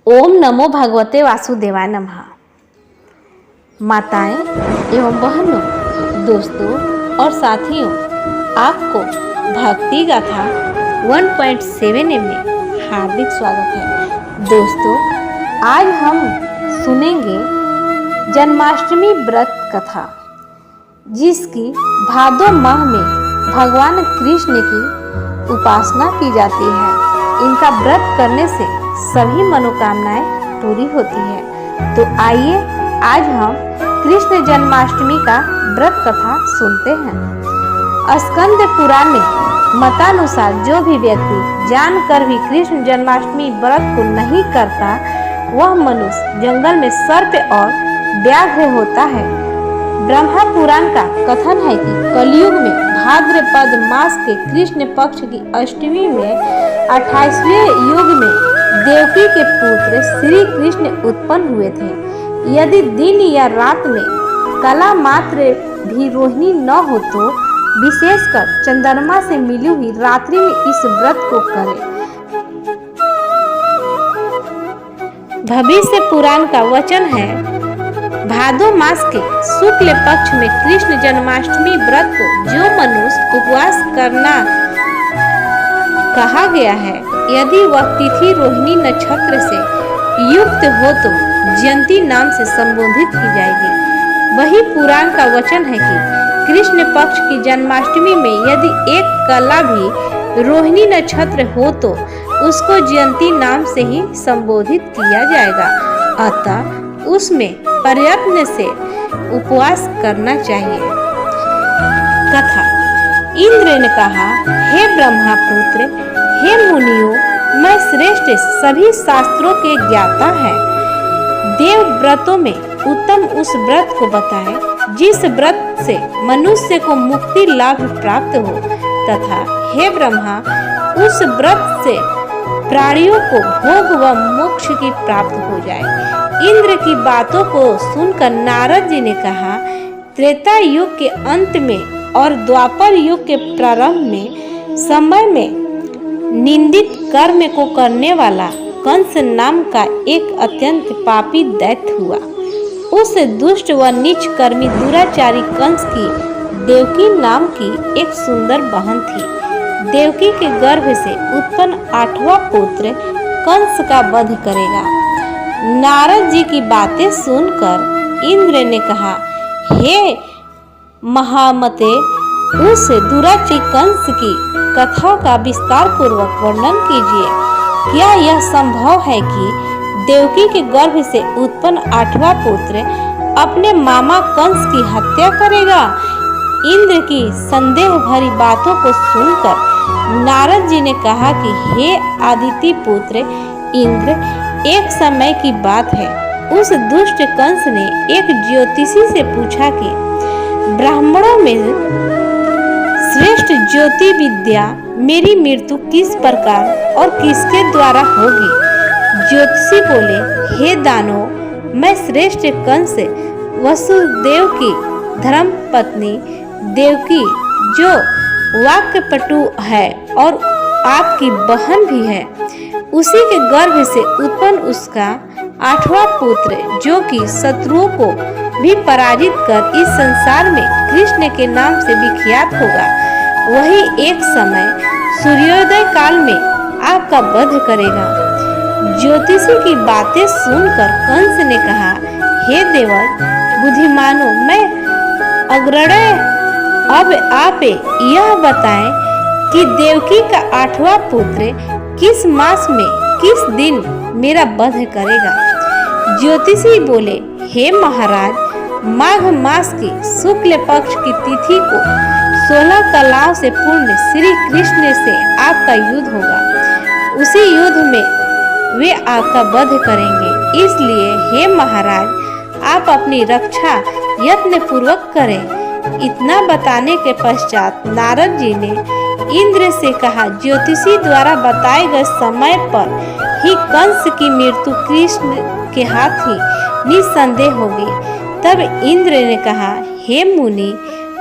ओम नमो भगवते वासुदेवाय नमः। माताएं एवं बहनों, दोस्तों और साथियों, आपको भक्ति गाथा 1.7 में हार्दिक स्वागत है। दोस्तों, आज हम सुनेंगे जन्माष्टमी व्रत कथा, जिसकी भादो माह में भगवान कृष्ण की उपासना की जाती है। इनका व्रत करने से सभी मनोकामनाएं पूरी होती है। तो आइए आज हम कृष्ण जन्माष्टमी का व्रत कथा सुनते हैं। स्कंद पुराण में मतानुसार जो भी व्यक्ति जानकर भी कृष्ण जन्माष्टमी व्रत को नहीं करता, वह मनुष्य जंगल में सर्प और व्याघ्र होता है। ब्रह्मा पुराण का कथन है कि कलयुग में भाद्रपद मास के कृष्ण पक्ष की अष्टमी में 28वें युग में देवकी के पुत्र श्री कृष्ण उत्पन्न हुए थे। यदि दिन या रात में कला मात्र भी रोहिणी न हो तो विशेषकर चंद्रमा से मिली हुई रात्रि में इस व्रत को करें। भविष्य पुराण का वचन है, भादो मास के शुक्ल पक्ष में कृष्ण जन्माष्टमी व्रत को जो मनुष्य उपवास करना कहा गया है, यदि वह तिथि रोहिणी नक्षत्र से युक्त हो तो जयंती नाम से संबोधित की जाएगी। वही पुराण का वचन है कि कृष्ण पक्ष की जन्माष्टमी में यदि एक कला भी रोहिणी नक्षत्र हो तो उसको जयंती नाम से ही संबोधित किया जाएगा। अतः उसमें प्रयत्न से उपवास करना चाहिए। कथा। इंद्र ने कहा, हे ब्रह्मपुत्र, हे मुनियों, मैं श्रेष्ठ सभी शास्त्रों के ज्ञाता है। देव व्रतों में उत्तम उस व्रत को बताएं जिस व्रत से मनुष्य को मुक्ति लाभ प्राप्त हो, तथा हे ब्रह्मा, उस व्रत से प्राणियों को भोग व मोक्ष की प्राप्त हो जाए। इंद्र की बातों को सुनकर नारद जी ने कहा, त्रेता युग के अंत में और द्वापर युग के प्रारंभ में समय में निंदित कर्म को करने वाला कंस नाम का एक अत्यंत पापी दैत्य हुआ। उस दुष्ट व नीच कर्मी दुराचारी कंस की देवकी नाम की एक सुंदर बहन थी। देवकी के गर्भ से उत्पन्न 8वां पुत्र कंस का वध करेगा। नारद जी की बातें सुनकर इंद्र ने कहा, हे महामते, उस दुराचारी कंस की कथा का विस्तार पूर्वक वर्णन कीजिए। क्या यह संभव है कि देवकी के गर्भ से उत्पन्न 8वां पुत्र अपने मामा कंस की हत्या करेगा? इंद्र की संदेह भरी बातों को सुनकर नारद जी ने कहा कि हे आदित्य पुत्र इंद्र, एक समय की बात है, उस दुष्ट कंस ने एक ज्योतिषी से पूछा कि ब्राह्मणों में श्रेष्ठ ज्योति विद्या मेरी मृत्यु किस प्रकार और किसके द्वारा होगी? ज्योतिषी बोले, हे दानव, मैं श्रेष्ठ कंस वसुदेव की धर्म पत्नी देवकी, जो वाक्पटु है और आपकी बहन भी है, उसी के गर्भ से उत्पन्न उसका 8वां पुत्र, जो कि शत्रुओं को भी पराजित कर इस संसार में कृष्ण के नाम से विख्यात होगा, वही एक समय सूर्योदय काल में आपका वध करेगा। ज्योतिषी की बातें सुनकर कंस ने कहा, हे देवर बुद्धिमानों, मैं अग्रण्य, अब आप यह बताएं कि देवकी का 8वां पुत्र किस मास में किस दिन मेरा वध करेगा? ज्योतिषी बोले, हे महाराज, माघ मास की शुक्ल पक्ष की तिथि को 16 कलाओं से पूर्ण श्री कृष्ण से आपका युद्ध होगा। उसी युद्ध में वे आपका वध करेंगे। इसलिए हे महाराज, आप अपनी रक्षा यत्न पूर्वक करें। इतना बताने के पश्चात नारद जी ने इंद्र से कहा, ज्योतिषी द्वारा बताए गए समय पर ही कंस की मृत्यु कृष्ण के हाथ ही निसंदेह होगी। तब इंद्र ने कहा, हे मुनि,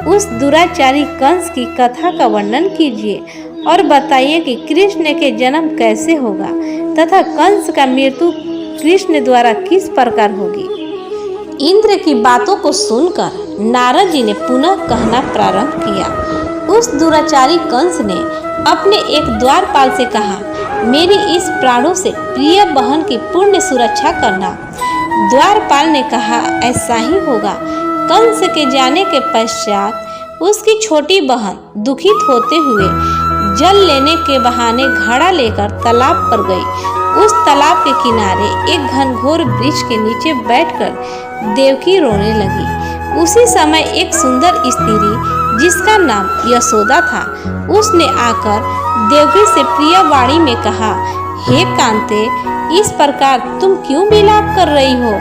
उस दुराचारी कंस की कथा का वर्णन कीजिए और बताइए कि कृष्ण के जन्म कैसे होगा तथा कंस का मृत्यु कृष्ण द्वारा किस प्रकार होगी। इंद्र की बातों को सुनकर नारद जी ने पुनः कहना प्रारंभ किया। उस दुराचारी कंस ने अपने एक द्वारपाल से कहा, मेरी इस प्राणों से प्रिय बहन की पूर्ण सुरक्षा करना। द्वारपाल ने कहा, ऐसा ही होगा। कंस के जाने के पश्चात उसकी छोटी बहन दुखित होते हुए जल लेने के बहाने घड़ा लेकर तालाब पर गई। उस तालाब के किनारे एक घनघोर वृक्ष के नीचे बैठकर देवकी रोने लगी। उसी समय एक सुंदर स्त्री जिसका नाम यशोदा था, उसने आकर देवकी से प्रिय वाणी में कहा, हे कांते, इस प्रकार तुम क्यों विलाप कर रही हो?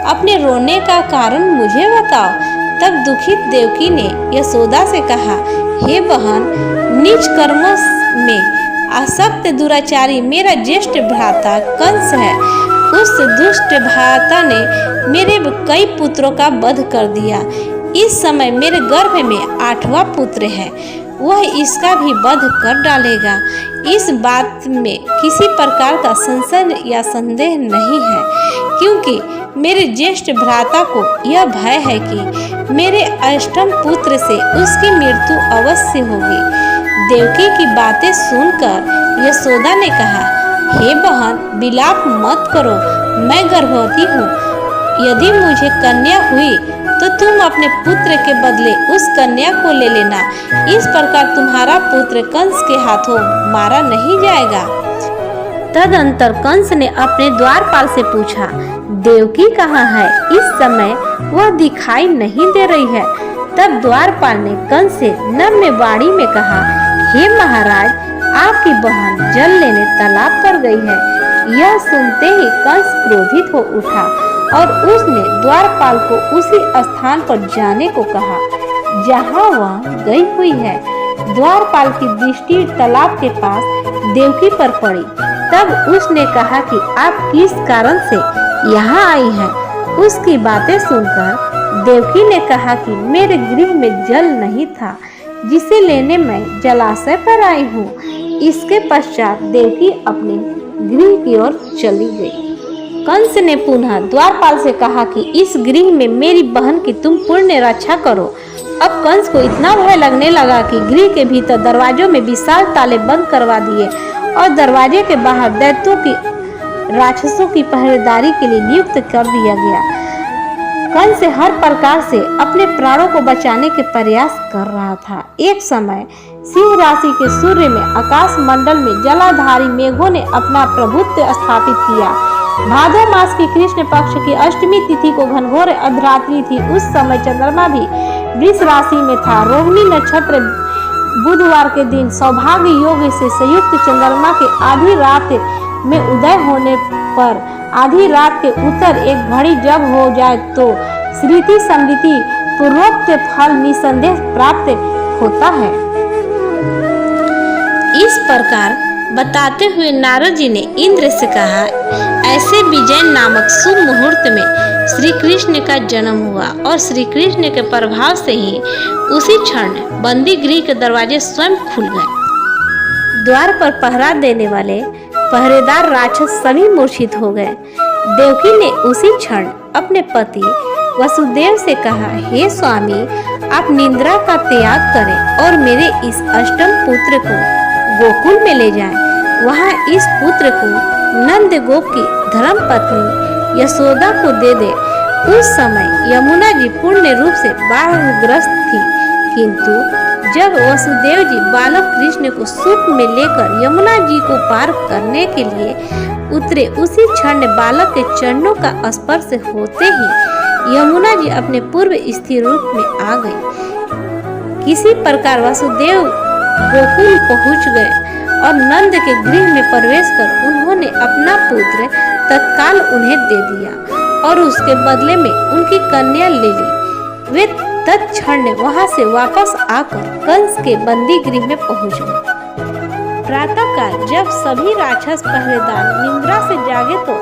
अपने रोने का कारण मुझे बताओ। तब दुखित देवकी ने यशोदा से कहा, हे बहन, नीच कर्मों में आसक्त दुराचारी मेरा ज्येष्ठ भ्राता कंस है। उस दुष्ट भ्राता ने मेरे कई पुत्रों का वध कर दिया। इस समय मेरे गर्भ में 8वां पुत्र है, वह इसका भी वध कर डालेगा। इस बात में किसी प्रकार का संशय या संदेह नहीं है, क्योंकि मेरे ज्येष्ठ भ्राता को यह भय है कि मेरे अष्टम पुत्र से उसकी मृत्यु अवश्य होगी। देवकी की बातें सुनकर यशोदा ने कहा, हे बहन, विलाप मत करो, मैं गर्भवती हूँ। यदि मुझे कन्या हुई तो तुम अपने पुत्र के बदले उस कन्या को ले लेना। इस प्रकार तुम्हारा पुत्र कंस के हाथों मारा नहीं जाएगा। तदंतर कंस ने अपने द्वारपाल से पूछा, देवकी कहाँ है? इस समय वह दिखाई नहीं दे रही है। तब द्वारपाल ने कंस से नम्र वाणी में कहा, हे महाराज, आपकी बहन जल लेने तालाब पर गई है। यह सुनते ही कंस क्रोधित हो उठा और उसने द्वारपाल को उसी स्थान पर जाने को कहा जहां वह गई हुई है। द्वारपाल की दृष्टि तालाब के पास देवकी पर पड़ी। तब उसने कहा कि आप किस कारण से यहाँ आई हैं? उसकी बातें सुनकर देवकी ने कहा कि मेरे गृह में जल नहीं था, जिसे लेने मैं जलाशय पर आई हूँ। इसके पश्चात देवकी अपने गृह की ओर चली गई। कंस ने पुनः द्वारपाल से कहा कि इस गृह में मेरी बहन की तुम पूर्ण रक्षा करो। अब कंस को इतना भय लगने लगा कि गृह के भीतर दरवाजों में विशाल ताले बंद करवा दिए और दरवाजे के बाहर दैत्यों की राक्षसों की पहरेदारी के लिए नियुक्त कर दिया गया। कंस हर प्रकार से अपने प्राणों को बचाने के प्रयास कर रहा था। एक समय सिंह राशि के सूर्य में आकाश मंडल में जलाधारी मेघों ने अपना प्रभुत्व स्थापित किया। भादो मास की कृष्ण पक्ष की अष्टमी तिथि को घनघोर अर्धरात्रि थी। उस समय चंद्रमा भी वृष राशि में था। रोहिणी नक्षत्र बुधवार के दिन सौभाग्य योग से संयुक्त चंद्रमा के आधी रात में उदय होने पर आधी रात के उत्तर एक घड़ी जब हो जाए तो स्मृति समृद्धि पूर्वोक्त फल निसंदेह प्राप्त होता है। इस प्रकार बताते हुए नारद जी ने इंद्र से कहा, ऐसे विजय नामक शुभ मुहूर्त में श्री कृष्ण का जन्म हुआ और श्री कृष्ण के प्रभाव से ही उसी क्षण बंदी गृह के दरवाजे स्वयं खुल गए। द्वार पर पहरा देने वाले पहरेदार राक्षस सभी मूर्छित हो गए। देवकी ने उसी क्षण अपने पति वसुदेव से कहा, हे स्वामी, आप निद्रा का त्याग करें और मेरे इस अष्टम पुत्र को गोकुल में ले जाएं। वहां इस पुत्र को नंद गोप की धर्म पत्नी यशोदा को दे दे। उस समय यमुना जी पूर्ण रूप से बाढ़ग्रस्त थी, किंतु जब वसुदेव जी बालक कृष्ण को सूप में लेकर यमुना जी को पार करने के लिए उतरे, उसी क्षण बालक के चरणों का स्पर्श होते ही यमुना जी अपने पूर्व स्थिर रूप में आ गई। किसी प्रकार वसुदेव गोकुल पहुंच गए और नंद के गृह में प्रवेश कर उन्होंने अपना पुत्र तत्काल उन्हें दे दिया और उसके बदले में उनकी कन्या ले ली। वे तत्क्षण वहां से वापस आकर कंस के बंदी गृह में पहुंच गए। प्रातःकाल जब सभी राक्षस पहरेदार निद्रा से जागे तो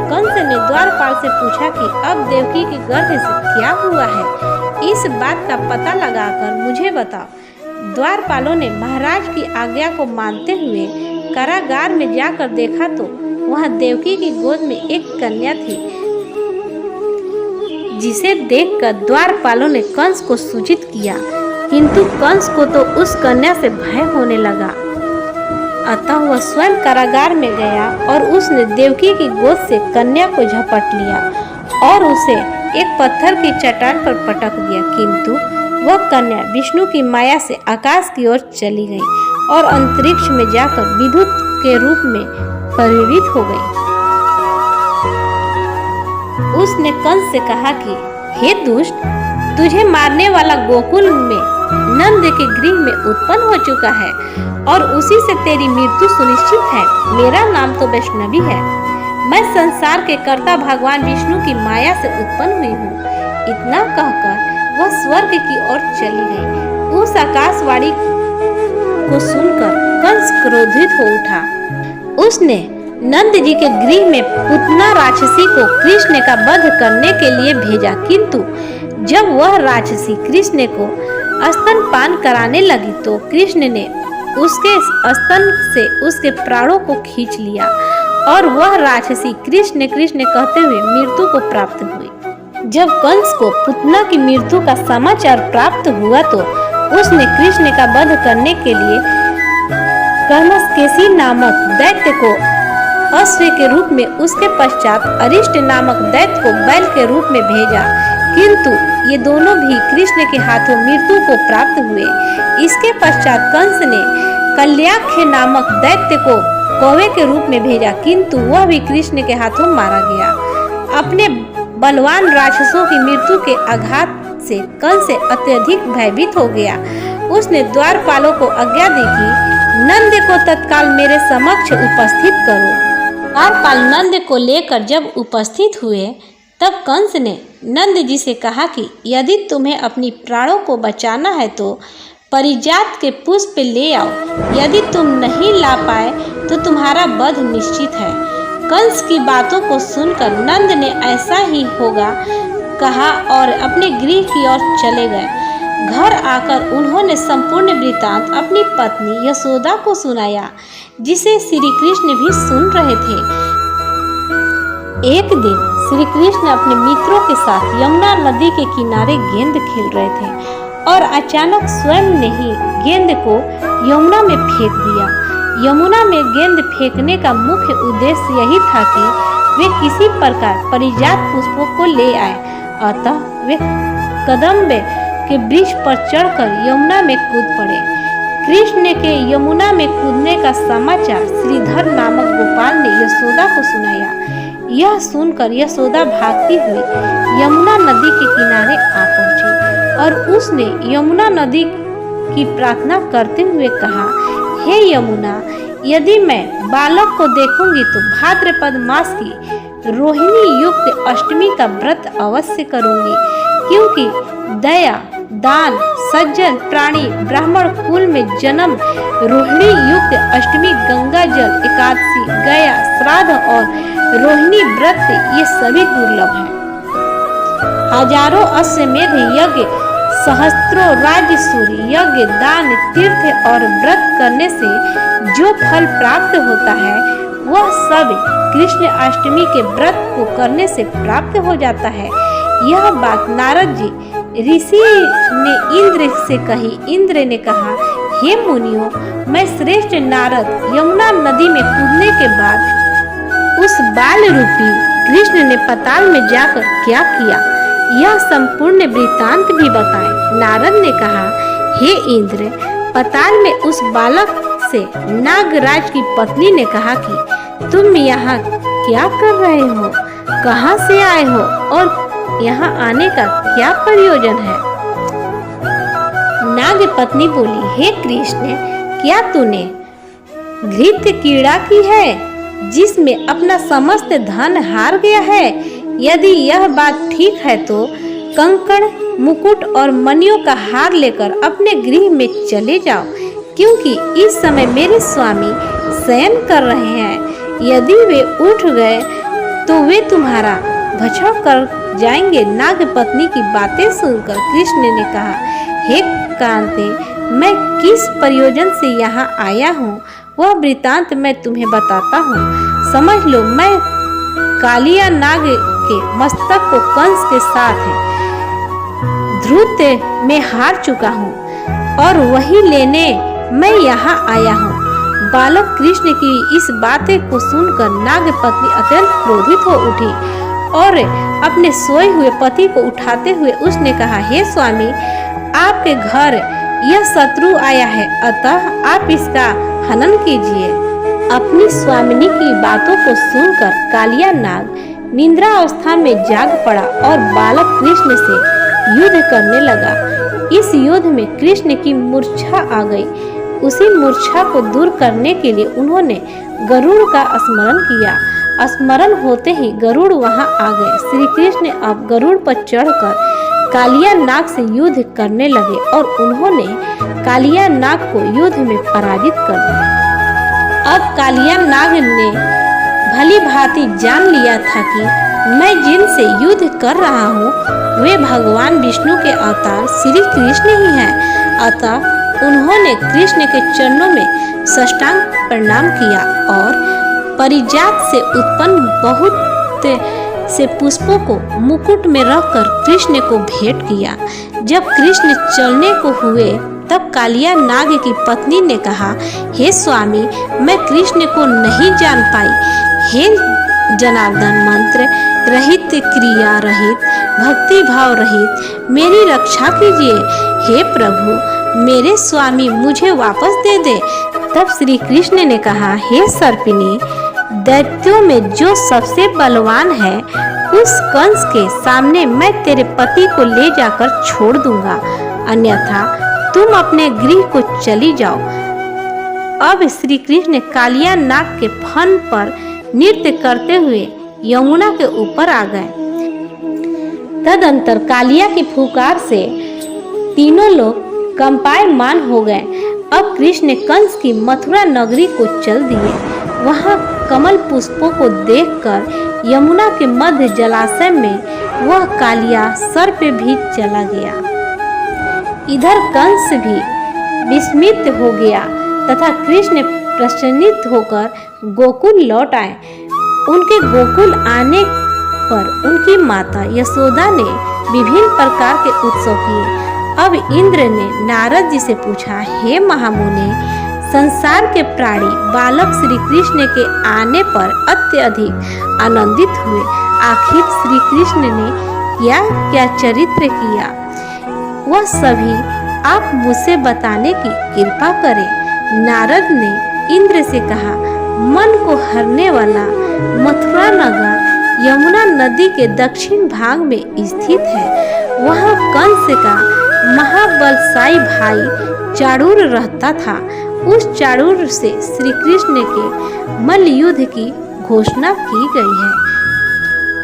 कंस ने द्वारपाल से पूछा कि अब देवकी के गर्भ से क्या हुआ है, इस बात का पता लगाकर मुझे बताओ। द्वारपालों ने महाराज की आज्ञा को मानते हुए कारागार में जाकर देखा तो वहां देवकी की गोद में एक कन्या थी, जिसे देखकर द्वारपालों ने कंस को सूचित किया, किंतु कंस को तो उस कन्या से भय होने लगा। अतः वह स्वयं कारागार में गया और उसने देवकी की गोद से कन्या को झपट लिया और उसे एक पत्थर की चट्टान पर पटक दिया, किंतु वह कन्या विष्णु की माया से आकाश की ओर चली गई और अंतरिक्ष में जाकर विद्युत के रूप में परिवर्तित हो गई। उसने कंस से कहा कि हे दुष्ट, तुझे मारने वाला गोकुल में नंद के गृह में उत्पन्न हो चुका है और उसी से तेरी मृत्यु सुनिश्चित है। मेरा नाम तो वैष्णवी है। मैं संसार के कर्ता भगवान विष्णु की माया से उत्पन्न हुई हूँ। इतना कहकर वह स्वर्ग की ओर चली गई। उस आकाशवाणी को सुनकर कंस क्रोधित हो उठा। उसने नंद जी के गृह में पुतना राक्षसी को कृष्ण का वध करने के लिए भेजा, किंतु जब वह राक्षसी कृष्ण को स्तनपान कराने लगी तो कृष्ण ने उसके स्तन से उसके प्राणों को खींच लिया और वह राक्षसी कृष्ण कृष्ण कहते हुए मृत्यु को प्राप्त हुई। जब कंस को पुतना की मृत्यु का समाचार प्राप्त हुआ तो उसने कृष्ण का वध करने के लिए कर्मस्केशी नामक दैत्य को अश्व के रूप में, उसके पश्चात अरिष्ट नामक दैत्य को बैल के रूप में भेजा, किंतु ये दोनों भी कृष्ण के हाथों मृत्यु को प्राप्त हुए। इसके पश्चात कंस ने कल्याख्य नामक दैत्य को कौवे के रूप में भेजा, किंतु वह भी कृष्ण के हाथों मारा गया। अपने बलवान राक्षसों की मृत्यु के आघात से कंस अत्यधिक भयभीत हो गया। उसने द्वारपालों को आज्ञा दी कि नंद को तत्काल मेरे समक्ष उपस्थित करो। द्वारपाल नंद को लेकर जब उपस्थित हुए तब कंस ने नंद जी से कहा कि यदि तुम्हें अपनी प्राणों को बचाना है तो परिजात के पुष्प ले आओ। यदि तुम नहीं ला पाए तो तुम्हारा वध निश्चित है। कंस की बातों को सुनकर नंद ने ऐसा ही होगा कहा और अपने गृह की ओर चले गए। घर आकर उन्होंने संपूर्ण वृत्तांत अपनी पत्नी यशोदा को सुनाया, जिसे श्री कृष्ण भी सुन रहे थे। एक दिन श्री कृष्ण अपने मित्रों के साथ यमुना नदी के किनारे गेंद खेल रहे थे और अचानक स्वयं ने ही गेंद को यमुना में फेंक दिया। यमुना में गेंद फेंकने का मुख्य उद्देश्य यही था कि वे किसी प्रकार परिजात पुष्पों को ले आए। अतः वे कदम्ब के वृक्ष पर चढ़कर यमुना में कूद पड़े। कृष्ण के यमुना में कूदने का समाचार श्रीधर नामक गोपाल ने यशोदा को सुनाया। यह सुनकर यशोदा भागती हुई यमुना नदी के किनारे आ पहुंची और उसने यमुना नदी की प्रार्थना करते हुए कहा, हे यमुना, यदि मैं बालक को देखूंगी तो भाद्रपद मास की रोहिणी युक्त अष्टमी का व्रत अवश्य करूंगी, क्योंकि दया, दान, सज्जन प्राणी, ब्राह्मण कुल में जन्म, रोहिणी युक्त अष्टमी, गंगा जल एकादशी, गया श्राद्ध और रोहिणी व्रत ये सभी दुर्लभ हैं। हजारों अश्वमेध यज्ञ, सहस्त्रों राज्य सूर्य यज्ञ, दान, तीर्थ और व्रत करने से जो फल प्राप्त होता है वह सब कृष्ण अष्टमी के व्रत को करने से प्राप्त हो जाता है। यह बात नारद जी ऋषि ने इंद्र से कही। इंद्र ने कहा, हे मुनियों, मैं श्रेष्ठ नारद यमुना नदी में कूदने के बाद उस बाल रूपी कृष्ण ने पताल में जाकर क्या किया, यह संपूर्ण वृत्तांत भी बताए। नारद ने कहा, हे इंद्र, पताल में उस बालक से नागराज की पत्नी ने कहा कि तुम यहाँ क्या कर रहे हो, कहाँ से आए हो और यहाँ आने का क्या प्रयोजन है। नाग पत्नी बोली, हे कृष्ण, क्या तूने घृत कीड़ा की है जिसमें अपना समस्त धन हार गया है? यदि यह बात ठीक है तो कंकड़, मुकुट और मणियों का हार लेकर अपने गृह में चले जाओ, क्योंकि इस समय मेरे स्वामी शयन कर रहे हैं। यदि वे उठ गए तो वे तुम्हारा भक्षण कर जाएंगे। नाग पत्नी की बातें सुनकर कृष्ण ने कहा, हे कांते, मैं किस प्रयोजन से यहाँ आया हूँ वह वृतांत मैं तुम्हें बताता हूँ। समझ लो, मैं कालिया नाग के मस्तक को कंस के साथ ध्रुत में हार चुका हूँ और वही लेने मैं यहाँ आया हूँ। बालक कृष्ण की इस बातें को सुनकर नाग पत्नी अत्यंत क्रोधित हो उठी और अपने सोए हुए पति को उठाते हुए उसने कहा, हे स्वामी, आपके घर यह शत्रु आया है, अतः आप इसका हनन कीजिए। अपनी स्वामिनी की बातों को सुनकर कालिया नाग निद्रा अवस्था में जाग पड़ा और बालक कृष्ण से युद्ध करने लगा। इस युद्ध में कृष्ण की मूर्छा आ गई। उसी मूर्छा को दूर करने के लिए उन्होंने गरुड़ का स्मरण किया। स्मरण होते ही गरुड़ वहां आ गए। श्री कृष्ण अब गरुड़ पर चढ़कर कालिया नाग से युद्ध करने लगे और उन्होंने कालिया नाग को युद्ध में पराजित कर दिया। अब कालिया नाग ने भली भांति जान लिया था कि मैं जिनसे युद्ध कर रहा हूँ वे भगवान विष्णु के अवतार श्री कृष्ण ही हैं। अतः उन्होंने कृष्ण के चरणों में साष्टांग प्रणाम किया और परिजात से उत्पन्न बहुत से पुष्पों को मुकुट में रखकर कृष्ण को भेंट किया। जब कृष्ण चलने को हुए तब कालिया नाग की पत्नी ने कहा, हे स्वामी, मैं कृष्ण को नहीं जान पाई। हे जनार्दन, मंत्र रहित, क्रिया रहित, भक्ति भाव रहित मेरी रक्षा कीजिए। हे प्रभु, मेरे स्वामी मुझे वापस दे दे। तब श्री कृष्ण ने कहा, हे सर्पिणी, दैत्यों में जो सबसे बलवान है उस कंस के सामने मैं तेरे पति को ले जाकर छोड़ दूंगा, अन्यथा तुम अपने गृह को चली जाओ। अब श्री कृष्ण कालिया नाग के फन पर नृत्य करते हुए यमुना के ऊपर आ गए। तदंतर कालिया की फुकार से तीनों लोग कंपायमान हो गए। अब कृष्ण कंस की मथुरा नगरी को चल दिए। वहां कमल पुष्पों को देखकर यमुना के मध्य जलाशय में वह कालिया सर्प भी चला गया। इधर कंस भी विस्मित हो गया तथा कृष्ण प्रसन्नित होकर गोकुल लौट आए। उनके गोकुल आने पर उनकी माता यशोदा ने विभिन्न प्रकार के उत्सव किए। अब इंद्र ने नारद जी से पूछा, हे महामुनि, संसार के प्राणी बालक श्री कृष्ण के आने पर अत्यधिक आनंदित हुए। आखिर श्री कृष्ण ने यह क्या चरित्र किया, वह सभी आप मुझसे बताने की कृपा करें। नारद ने इंद्र से कहा, मन को हरने वाला मथुरा नगर यमुना नदी के दक्षिण भाग में स्थित है। वहाँ कंस का महाबलशाली भाई चाणूर रहता था। उस चाणूर से श्री कृष्ण के मल्ल युद्ध की घोषणा की गई है।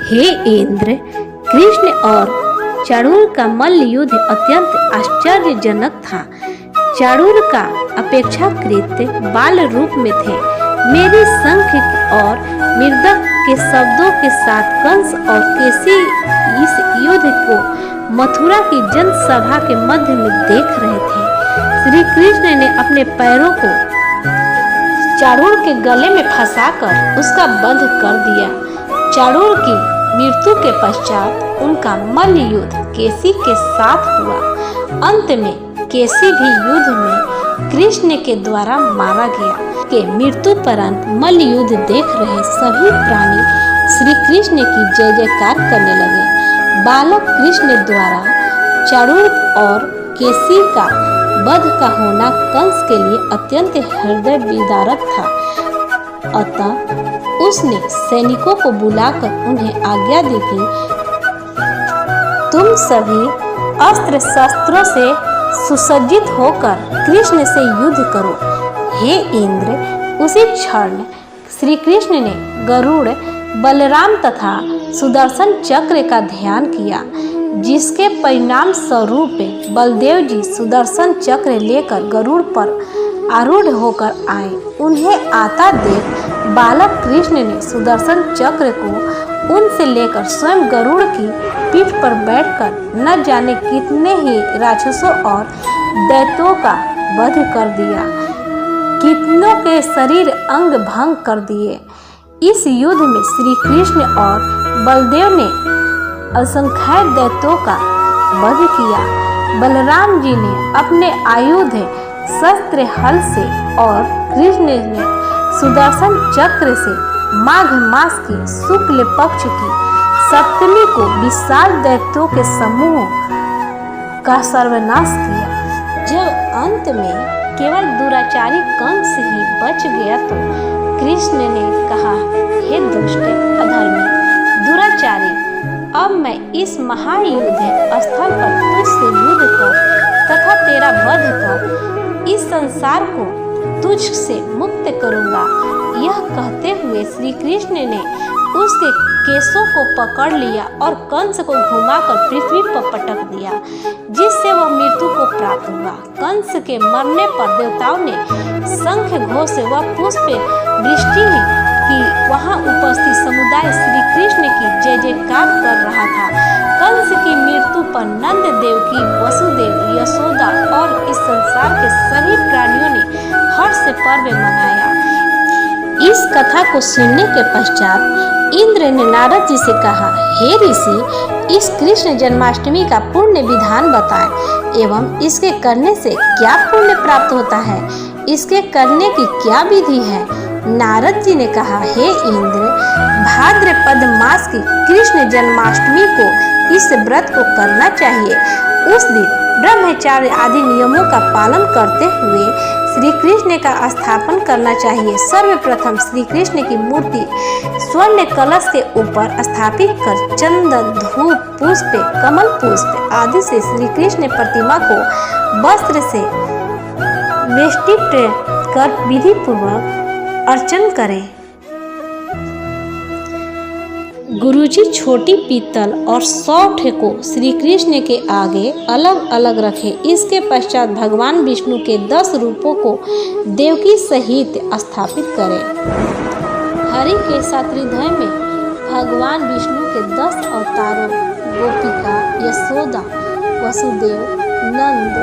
हे इंद्र, कृष्ण और चाणूर का मल्ल युद्ध अत्यंत आश्चर्यजनक था। चाणूर का अपेक्षाकृत बाल रूप में थे। मेरी शंख और मृदंग के शब्दों के साथ कंस और केसी इस युद्ध को मथुरा की जनसभा के मध्य में देख रहे थे। श्री कृष्ण ने अपने पैरों को चाणूर के गले में फंसाकर उसका वध कर दिया। चाणूर की मृत्यु के पश्चात उनका मल्ल युद्ध केसी के साथ हुआ। अंत में केसी भी युद्ध में कृष्ण के द्वारा मारा गया। के मृत्यु परंत मल्ल युद्ध देख रहे सभी प्राणी श्री कृष्ण की जय जयकार करने लगे। बालक कृष्ण द्वारा चाणूर और केसी का वध का होना कंस के लिए अत्यंत हृदय विदारक था। अतः उसने सैनिकों को बुलाकर उन्हें आज्ञा दी कि तुम सभी अस्त्र शस्त्रों से सुसज्जित होकर कृष्ण से युद्ध करो। हे इंद्र, उसी क्षण श्री कृष्ण ने गरुड़, बलराम तथा सुदर्शन चक्र का ध्यान किया, जिसके परिणाम स्वरूप बलदेव जी सुदर्शन चक्र लेकर गरुड़ पर आरूढ़ होकर आए। उन्हें आता देख बालक कृष्ण ने सुदर्शन चक्र को उनसे लेकर स्वयं गरुड़ की पीठ पर बैठकर न जाने कितने ही राक्षसों और दैत्यों का वध कर दिया। कितनों के शरीर अंग भंग कर दिए। इस युद्ध में श्री कृष्ण और बलदेव ने असंख्य दैत्यों का वध किया। बलराम जी ने अपने आयुध शस्त्र हल से और कृष्ण ने सुदर्शन चक्र से माघ मास की शुक्ल पक्ष की सप्तमी को विशाल दैत्यों के समूह का सर्वनाश किया। जब अंत में केवल दुराचारी कंस ही बच गया तो कृष्ण ने कहा, हे दुष्ट अधर्मी दुराचारी, अब मैं इस महायुद्ध स्थल पर तुझसे युद्ध कर तथा तेरा वध कर इस संसार को तुझ से मुक्त करूंगा। यह कहते हुए श्री कृष्ण ने उसके केशों को पकड़ लिया और कंस को घुमाकर पृथ्वी पर पटक दिया, जिससे वह मृत्यु को प्राप्त हुआ। कंस के मरने पर देवताओं ने शंख घोष व पुष्प वृष्टि की वहां उपस्थित समुदाय श्री कृष्ण की जय जयकार कर रहा था। कंस की मृत्यु पर नंद देव की वसुदेव, यशोदा और इस संसार के सभी प्राणियों ने हर्ष पर्व मनाया। इस कथा को सुनने के पश्चात इंद्र ने नारद जी से कहा, हे ऋषि, इस कृष्ण जन्माष्टमी का पुण्य विधान बताएं एवं इसके करने से क्या पुण्य प्राप्त होता है, इसके करने की क्या विधि है। नारद जी ने कहा, हे इंद्र, भाद्रपद मास की कृष्ण जन्माष्टमी को इस व्रत को करना चाहिए। उस दिन ब्रह्मचार्य आदि नियमों का पालन करते हुए श्री कृष्ण का स्थापन करना चाहिए। सर्वप्रथम श्री कृष्ण की मूर्ति स्वर्ण कलश के ऊपर स्थापित कर चंदन, धूप, पुष्प, कमल पुष्प आदि से श्री कृष्ण प्रतिमा को वस्त्र से वेष्टित कर विधि पूर्वक अर्चन करें। गुरुजी छोटी पीतल और सौठ को श्री कृष्ण के आगे अलग अलग रखें। इसके पश्चात भगवान विष्णु के 10 रूपों को देवकी सहित स्थापित करें। हरि के सात्रिहृदय में भगवान विष्णु के 10 अवतारों गोपिका, यशोदा, वसुदेव, नंद,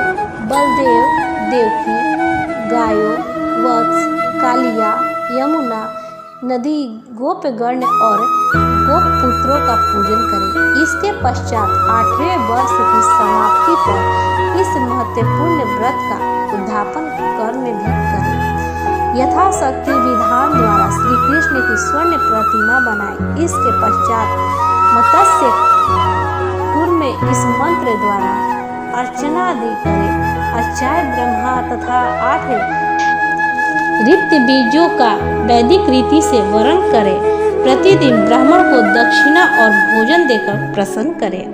बलदेव, देवकी, गायों, वत्स, कालिया, यमुना, नदी, गोपगण और गोप पुत्रों का पूजन करें। इसके पश्चात 8वें वर्ष की समाप्ति पर इस महत्वपूर्ण व्रत का उद्यापन कर्म भी करें। यथाशक्ति विधान द्वारा श्री कृष्ण की स्वर्ण प्रतिमा बनाएं। इसके पश्चात मत्स्य कुर्म में इस मंत्र द्वारा अर्चना आदि करें। अक्षय ब्रह्मा तथा 8 रिक्त बीजों का वैदिक रीति से वरण करें। प्रतिदिन ब्राह्मण को दक्षिणा और भोजन देकर प्रसन्न करें।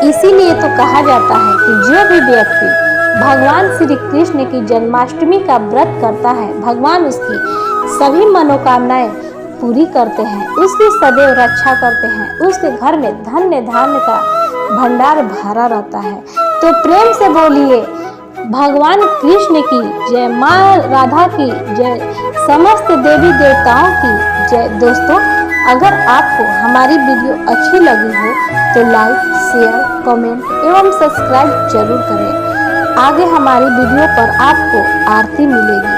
इसीलिए तो कहा जाता है कि जो भी व्यक्ति भगवान श्री कृष्ण की जन्माष्टमी का व्रत करता है, भगवान उसकी सभी मनोकामनाएं पूरी करते हैं, उसकी सदैव रक्षा करते हैं, उसके घर में धन्य धान्य का भंडार भरा रहता है। तो प्रेम से बोलिए भगवान कृष्ण की जय, माँ राधा की जय, समस्त देवी देवताओं की जय। दोस्तों, अगर आपको हमारी वीडियो अच्छी लगी हो तो लाइक, शेयर, कमेंट एवं सब्सक्राइब जरूर करें। आगे हमारी वीडियो पर आपको आरती मिलेगी।